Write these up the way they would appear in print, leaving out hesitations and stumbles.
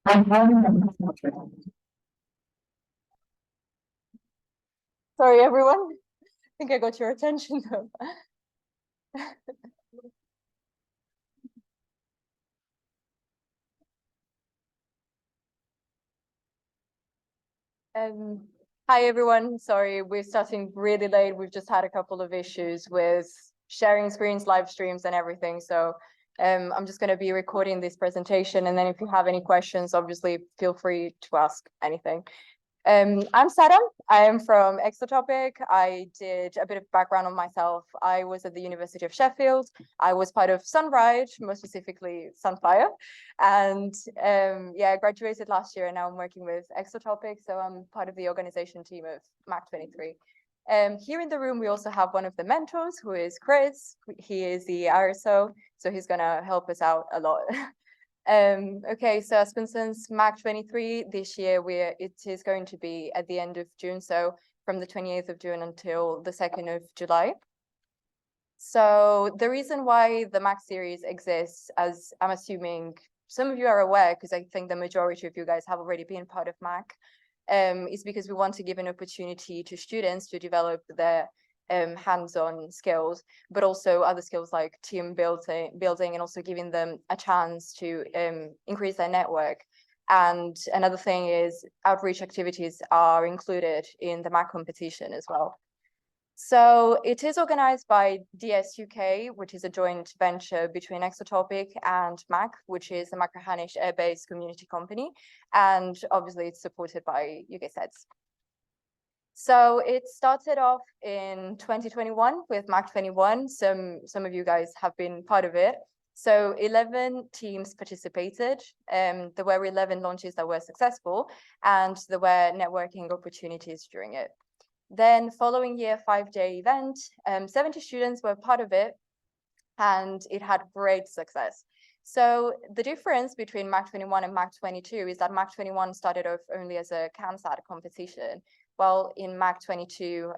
Sorry, everyone. I think I got your attention though. Hi, everyone. Sorry, we're starting really late. We've just had a couple of issues with sharing screens, live streams, and everything. So I'm just going to be recording this presentation. And then if you have any questions, obviously, feel free to ask anything. I'm Sarah. I am from Exotopic. I did a bit of background on myself. I was at the University of Sheffield. I was part of Sunride, more specifically Sunfire. And yeah, I graduated last year and now I'm working with Exotopic. So I'm part of the organization team of Mach-23. Here in the room, we also have one of the mentors, who is Chris. He is the RSO, so he's going to help us out a lot. Okay, so as concerns Mach-23, this year it is going to be at the end of June, so from the 28th of June until the 2nd of July. So the reason why the Mach-Series exists, as I'm assuming some of you are aware, because I think the majority of you guys have already been part of Mach, is because we want to give an opportunity to students to develop their hands-on skills, but also other skills like team building, and also giving them a chance to increase their network. And another thing is outreach activities are included in the Mach competition as well. So it is organized by DS UK, which is a joint venture between Exotopic and Mach, which is the Machrihanish Airbase community company. And obviously it's supported by UKSEDS. So it started off in 2021 with Mach-21. Some of you guys have been part of it. So 11 teams participated. There were 11 launches that were successful, and there were networking opportunities during it. Then following year 5-day event, 70 students were part of it, and it had great success. So the difference between Mach-21 and Mach-22 is that Mach-21 started off only as a CanSat competition, while in Mach-22,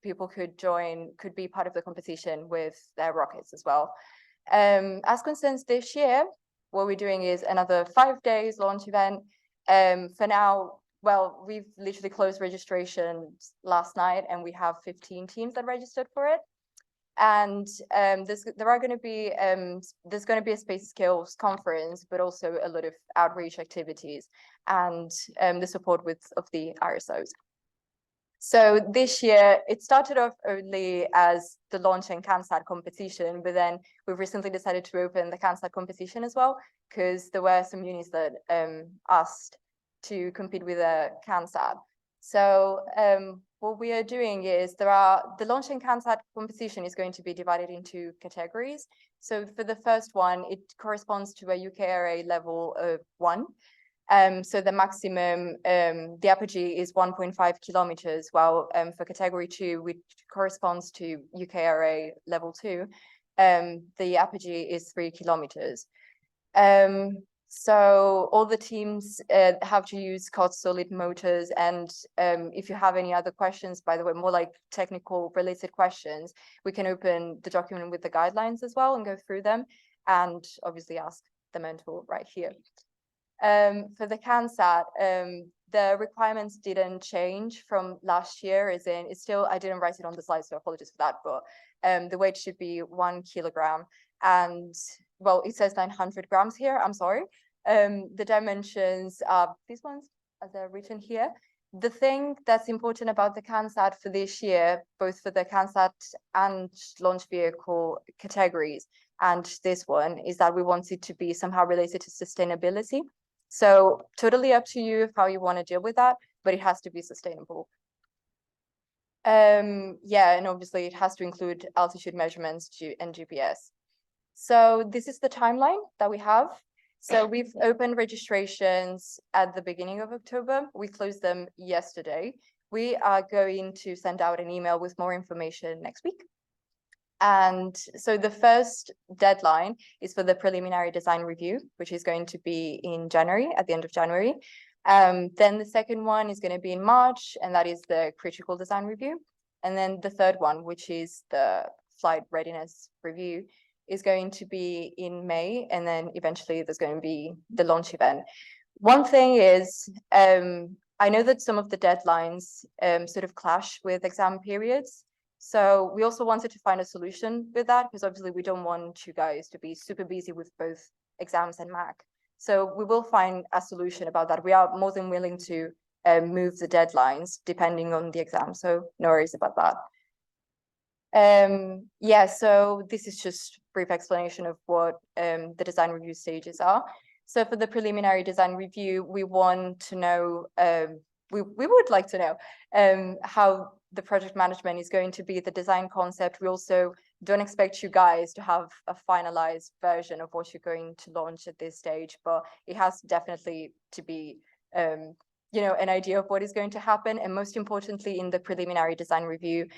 people could be part of the competition with their rockets as well. As concerns this year, what we're doing is another 5 days launch event. For now, well, we've literally closed registration last night, and we have 15 teams that registered for it. And there's going to be a space skills conference, but also a lot of outreach activities and the support of the RSOs. So this year, it started off only as the launch and CanSat competition, but then we've recently decided to open the CanSat competition as well, because there were some unis that asked to compete with a CanSat. So what we are doing is the launch and CanSat competition is going to be divided into categories. So for the first one, it corresponds to a UKRA level of 1. So the maximum, the apogee is 1.5 kilometers, while for category 2, which corresponds to UKRA level 2, the apogee is 3 kilometers. So all the teams have to use COTS solid motors. And if you have any other questions, by the way, more like technical related questions, we can open the document with the guidelines as well and go through them, and obviously ask the mentor right here. For the CanSat, the requirements didn't change from last year, as in it's still, I didn't write it on the slide, so apologies for that, but the weight should be 1 kilogram. And well, it says 900 grams here, I'm sorry. The dimensions are these ones, as they're written here. The thing that's important about the CanSat for this year, both for the CanSat and launch vehicle categories and this one, is that we want it to be somehow related to sustainability. So totally up to you how you want to deal with that, but it has to be sustainable. Yeah, and obviously it has to include altitude measurements and GPS. So this is the timeline that we have. So we've opened registrations at the beginning of October. We closed them yesterday. We are going to send out an email with more information next week. And so the first deadline is for the preliminary design review, which is going to be in January, at the end of January. Then the second one is going to be in March, and that is the critical design review. And then the third one, which is the flight readiness review, is going to be in May, and then eventually there's going to be the launch event. One thing is, I know that some of the deadlines sort of clash with exam periods. So we also wanted to find a solution with that, because obviously we don't want you guys to be super busy with both exams and Mac. So we will find a solution about that. We are more than willing to move the deadlines depending on the exam. So no worries about that. Yeah, so this is just brief explanation of what the design review stages are. So for the preliminary design review, we want to know, we would like to know how the project management is going to be, the design concept. We also don't expect you guys to have a finalized version of what you're going to launch at this stage, but it has definitely to be you know, an idea of what is going to happen. And most importantly, in the preliminary design review,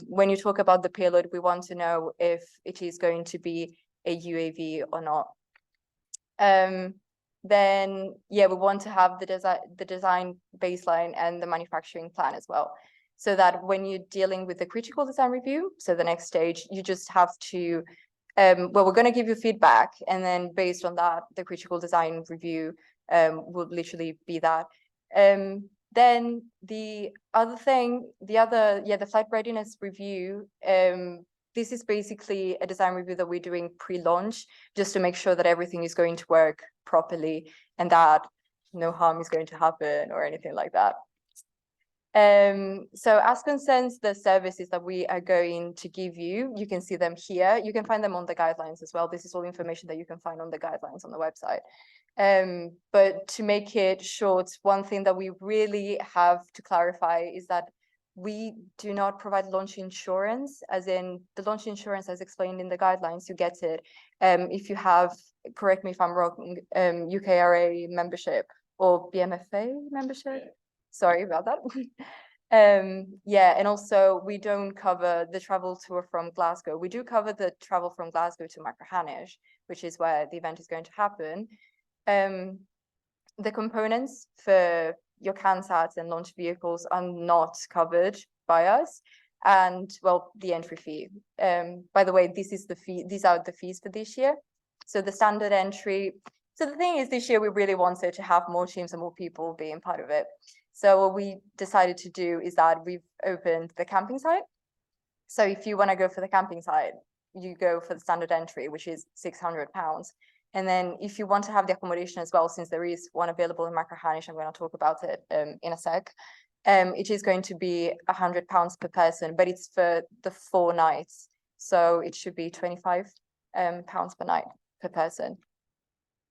when you talk about the payload, we want to know if it is going to be a UAV or not. Then, yeah, we want to have the design baseline and the manufacturing plan as well, so that when you're dealing with the critical design review, so the next stage, you just have to, well, we're going to give you feedback, and then based on that, the critical design review will literally be that. Then the other thing, the flight readiness review, this is basically a design review that we're doing pre-launch, just to make sure that everything is going to work properly and that no harm is going to happen or anything like that. So as concerns the services that we are going to give you, you can see them here. You can find them on the guidelines as well. This is all information that you can find on the guidelines on the website. But to make it short, one thing that we really have to clarify is that we do not provide launch insurance, as in the launch insurance as explained in the guidelines, you get it if you have, correct me if I'm wrong, UKRA membership or BMFA membership. Yeah. Sorry about that. Yeah, and also we don't cover the travel tour from Glasgow. We do cover the travel from Glasgow to Machrihanish, which is where the event is going to happen. The components for your CanSats and launch vehicles are not covered by us, and well, the entry fee. By the way, this is the fee. These are the fees for this year. So the standard entry. So the thing is, this year we really wanted to have more teams and more people being part of it. So what we decided to do is that we've opened the camping site. So if you want to go for the camping site, you go for the standard entry, which is £600. And then if you want to have the accommodation as well, since there is one available in Machrihanish, I'm going to talk about it in a sec. It is going to be £100 per person, but it's for the 4 nights. So it should be £25 per night per person.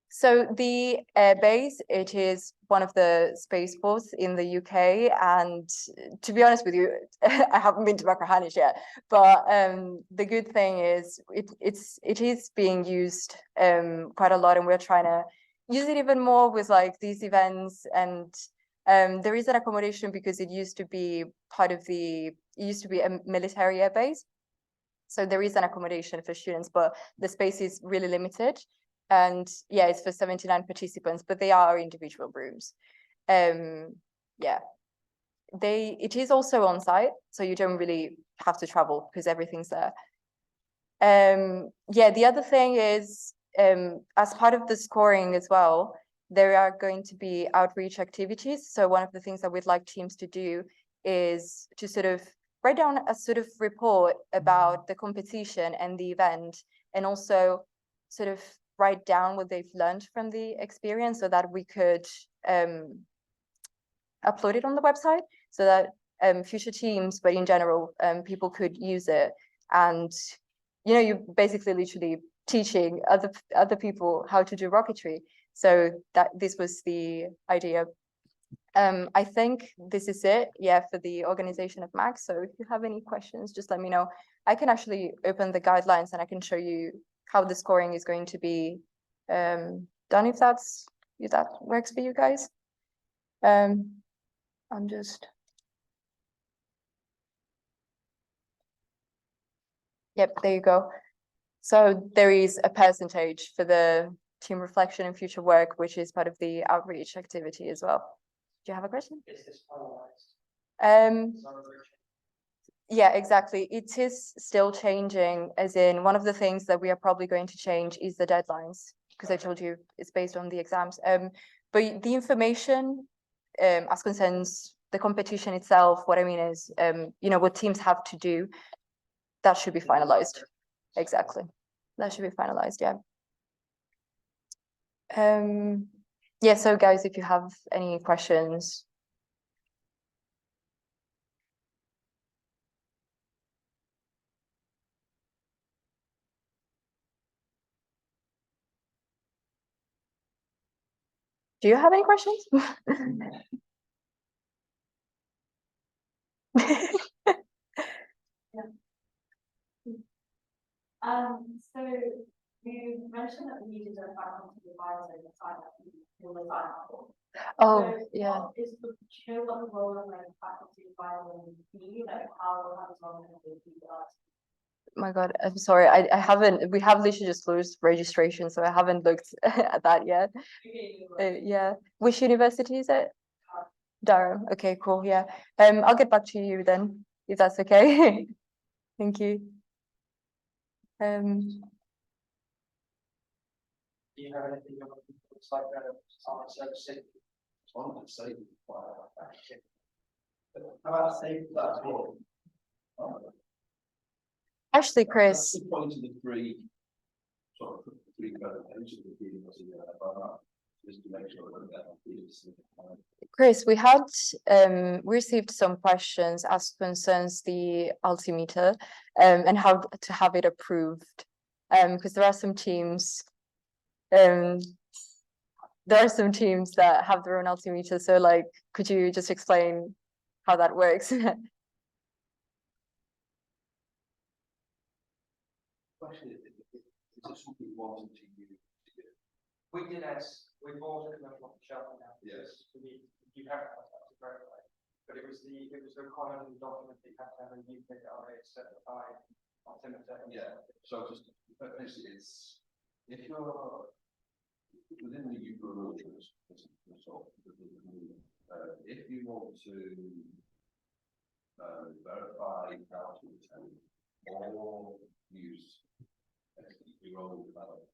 So the airbase, it is one of the spaceports in the UK, and to be honest with you, I haven't been to Machrihanish yet, but the good thing is it is being used quite a lot, and we're trying to use it even more with like these events. And there is an accommodation because it used to be part of it used to be a military airbase. So there is an accommodation for students, but the space is really limited. And yeah, it's for 79 participants, but they are individual rooms. Yeah, it is also on site, so you don't really have to travel because everything's there. Yeah, the other thing is, as part of the scoring as well, there are going to be outreach activities. So one of the things that we'd like teams to do is to sort of write down a sort of report about the competition and the event, and also sort of write down what they've learned from the experience, so that we could upload it on the website, so that future teams, but in general, people could use it. And you know, you're basically literally teaching other people how to do rocketry. So that this was the idea. I think this is it, yeah, for the organization of Mac. So if you have any questions, just let me know. I can actually open the guidelines and I can show you how the scoring is going to be done, if that works for you guys. I'm just, yep, there you go. So there is a percentage for the team reflection and future work, which is part of the outreach activity as well. Do you have a question? Is this finalized? Yeah, exactly. It is still changing, as in one of the things that we are probably going to change is the deadlines. because I told you it's based on the exams. But the information as concerns the competition itself, what I mean is, you know, what teams have to do, that should be finalized. Exactly. That should be finalized, yeah. Yeah, so guys, if you have any questions. Do you have any questions? So you mentioned that we needed a faculty advisor to sign up for the final. Oh, So yeah. what is the, do you know what the role of like faculty advisor would be? Like how hands-on can they be with us? My God, I'm sorry. I haven't, we have literally just closed registration, so I haven't looked at that yet. Yeah. Which university is it? Durham. Okay, cool. Yeah. I'll get back to you then, if that's okay. Thank you. Do you have anything that looks like on safety? On safety. How about safety? That's all. Actually, Chris. That's the point of the three, sort of three presentations of the just to make sure that Chris, we had received some questions as concerns the altimeter and how to have it approved. Because there are some teams that have their own altimeter. So like, could you just explain how that works? Question is it something you wanted to use? We did as we bought it off the shelf now. Yes. You have to verify. But it was the requirement in the document that you have to have a UKSEDS certified altimeter. Yeah. So just basically it's if you're within the UK rules, if you want to verify how to attend or use your own development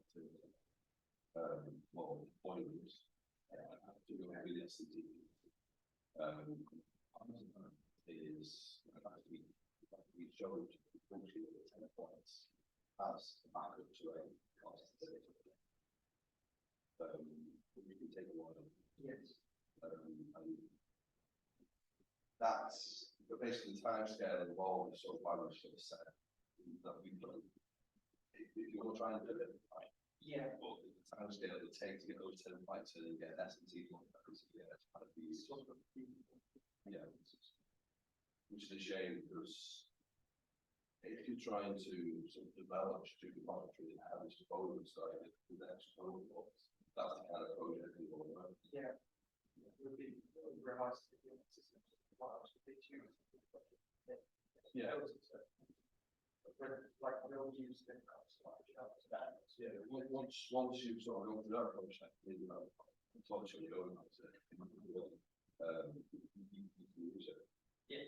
well, volumes, have to go with the SCT. Is we showed functionally the 10 points as a backup to a cost. We can take a while. Yes. And that's basically the time scale involved is sort of why we should have said that we've done. If you're trying to do it, yeah, but the time scale it takes to get those 10 points and get SNT points, yeah, it's kind of the sort of yeah, which is a shame because if you're trying to sort of develop student monitoring and have this proposal side with the extra protocols, that's the kind of project you want to run. Yeah. It would be realized the system. Yeah. Like we'll use the yeah, once you sort of go through that project, you know, unfortunately you don't have to use it. Yeah.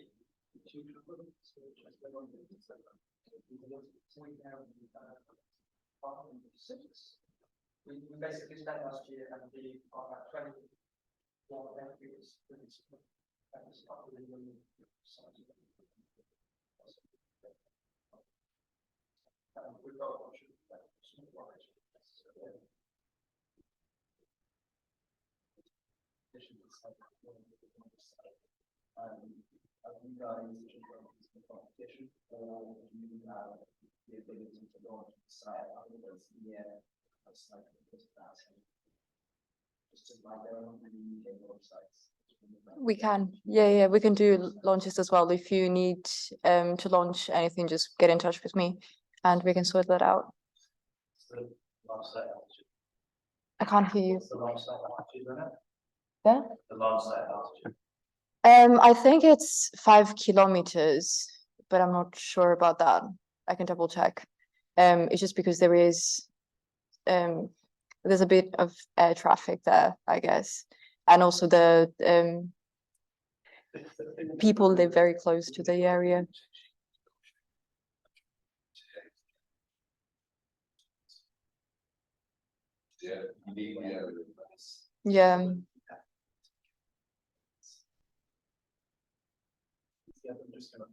We basically spent last year and the about 20 entries. We've got a bunch of you guys competition or you have the ability to launch the site afterwards? Yeah, that's like just like their own UK websites. We can, yeah, we can do launches as well. If you need to launch anything, just get in touch with me and we can sort that out. So, launch site altitude. I can't hear you. The launch site altitude, isn't it? Yeah. The launch site altitude. I think it's 5 kilometers, but I'm not sure about that. I can double check. It's just because there is there's a bit of air traffic there, I guess, and also the people live very close to the area. Yeah, you need the area. Yeah. Yeah, I'm just gonna.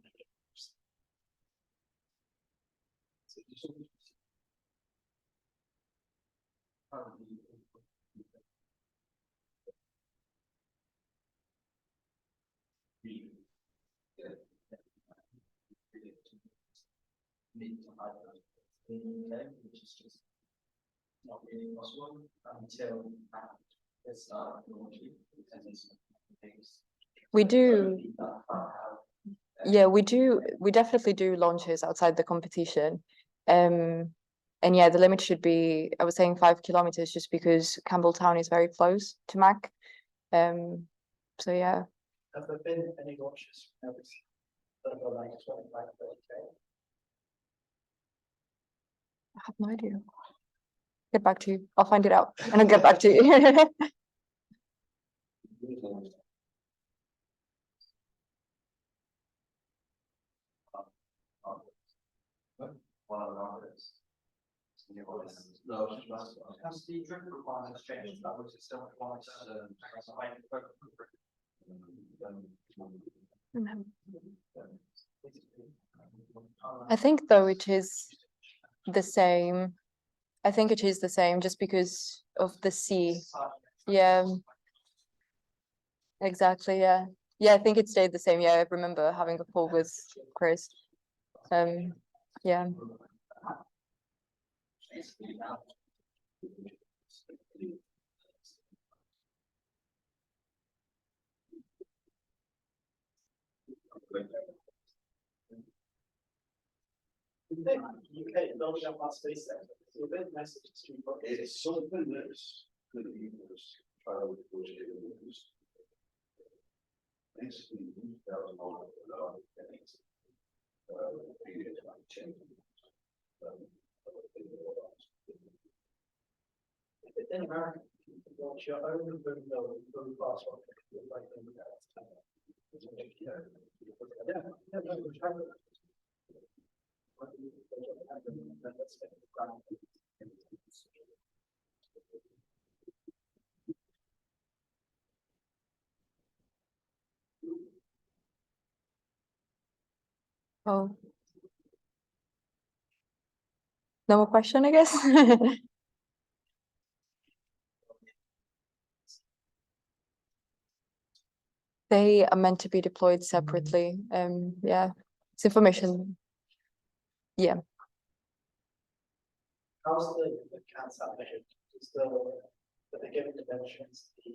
Which is just not really possible until it's We do. Yeah, we do. We definitely do launches outside the competition. And yeah, the limit should be, I was saying 5 kilometers just because Campbelltown is very close to Mac. So yeah. Have there been any launches that are like 25, 30K? I have no idea. Get back to you. I'll find it out and I'll get back to you. One of the others. No, it's just. Has the drip requirements changed? That was still required. I think though it is the same. I think it is the same just because of the sea. Yeah. Exactly, yeah. Yeah, I think it stayed the same. Yeah, I remember having a call with Chris. Yeah. UK building up our space center. So there's messages to people. It's something that's good that you can just try to push it in the news. Basically, that was all of the other things. Period of change. In America, you can launch your own boom building, boom fast rocket. Like Oh. No more question, I guess. They are meant to be deployed separately. Yeah, it's information. Yeah. how's the CanSat measured? Is the given dimensions, the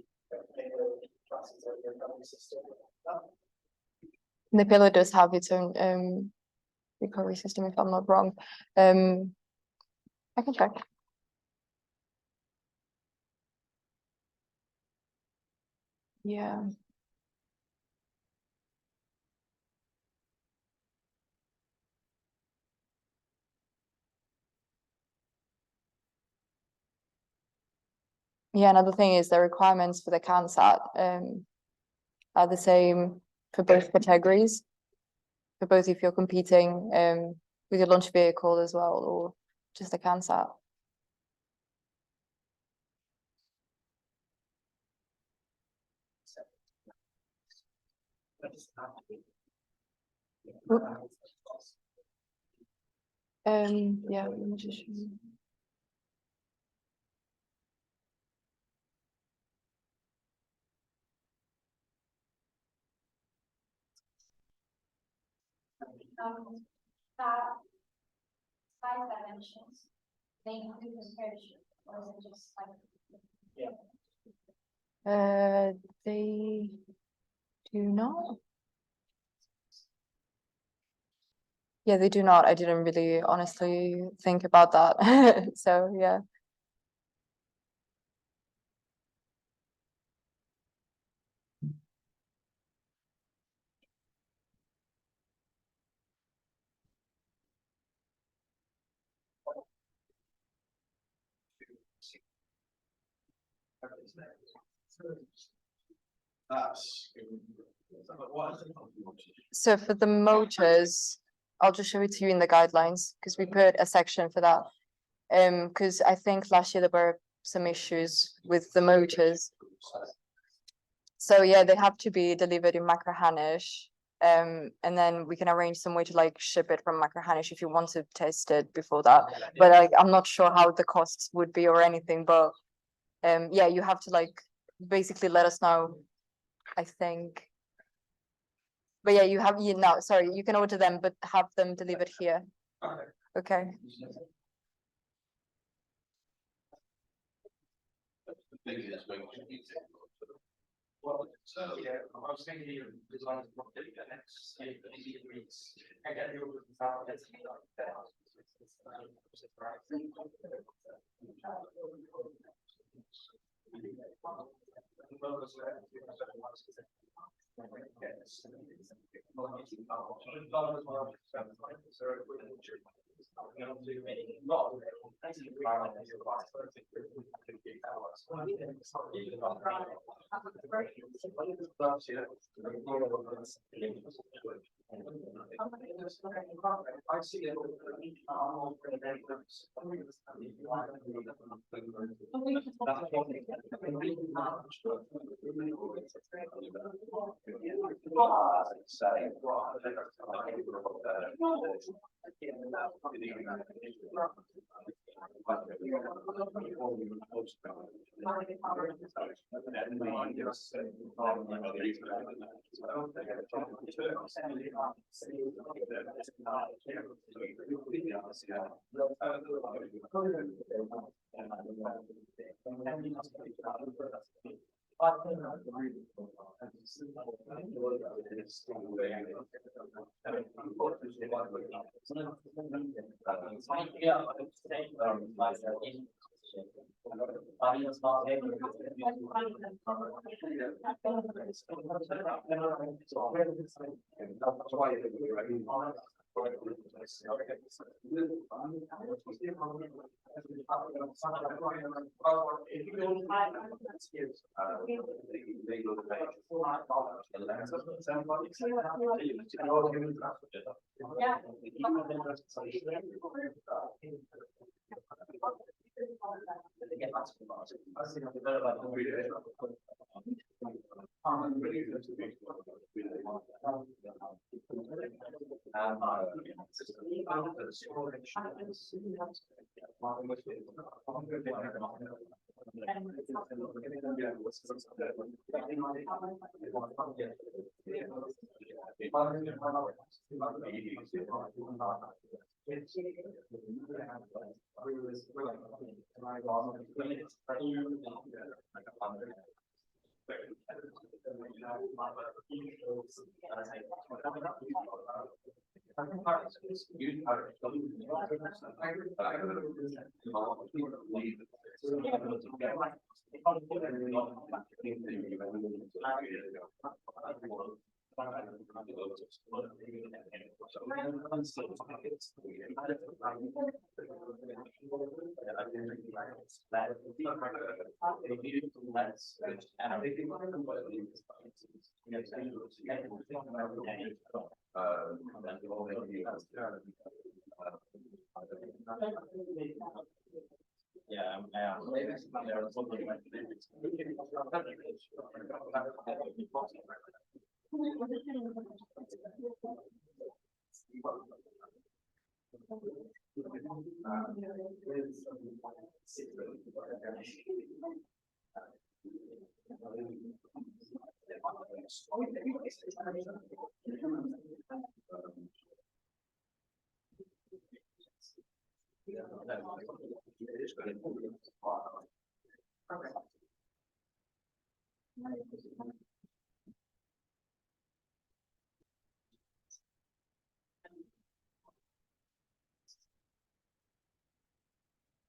payload classes of your recovery system? The payload does have its own recovery system, if I'm not wrong. I can check. Yeah. Yeah, another thing is the requirements for the CanSat are the same for both categories. For both if you're competing with your launch vehicle as well, or just the CanSat. Yeah, let me just show you. That size dimensions, they include the parachute, or is it just like? They do not. Yeah, they do not. I didn't really honestly think about that. So yeah. That's. So for the motors, I'll just show it to you in the guidelines because we put a section for that. Because I think last year there were some issues with the motors. So yeah, they have to be delivered in Machrihanish. And then we can arrange some way to like ship it from Machrihanish if you want to test it before that. But like, I'm not sure how the costs would be or anything, but yeah, you have to like basically let us know, I think. But yeah, sorry, you can order them, but have them delivered here. Okay. So, yeah, I was thinking of design the next 18 weeks. I get the order from that's I see it.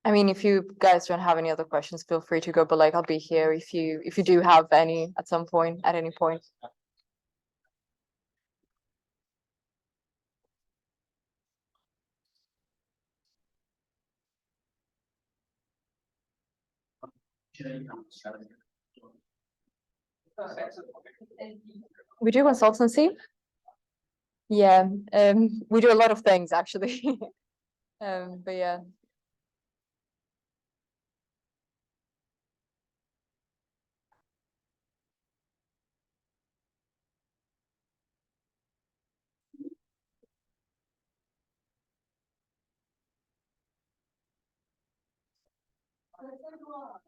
I mean, if you guys don't have any other questions, feel free to go, but like I'll be here if you do have any at some point, at any point. We do consultancy. Yeah, we do a lot of things actually. But yeah. Let's go on.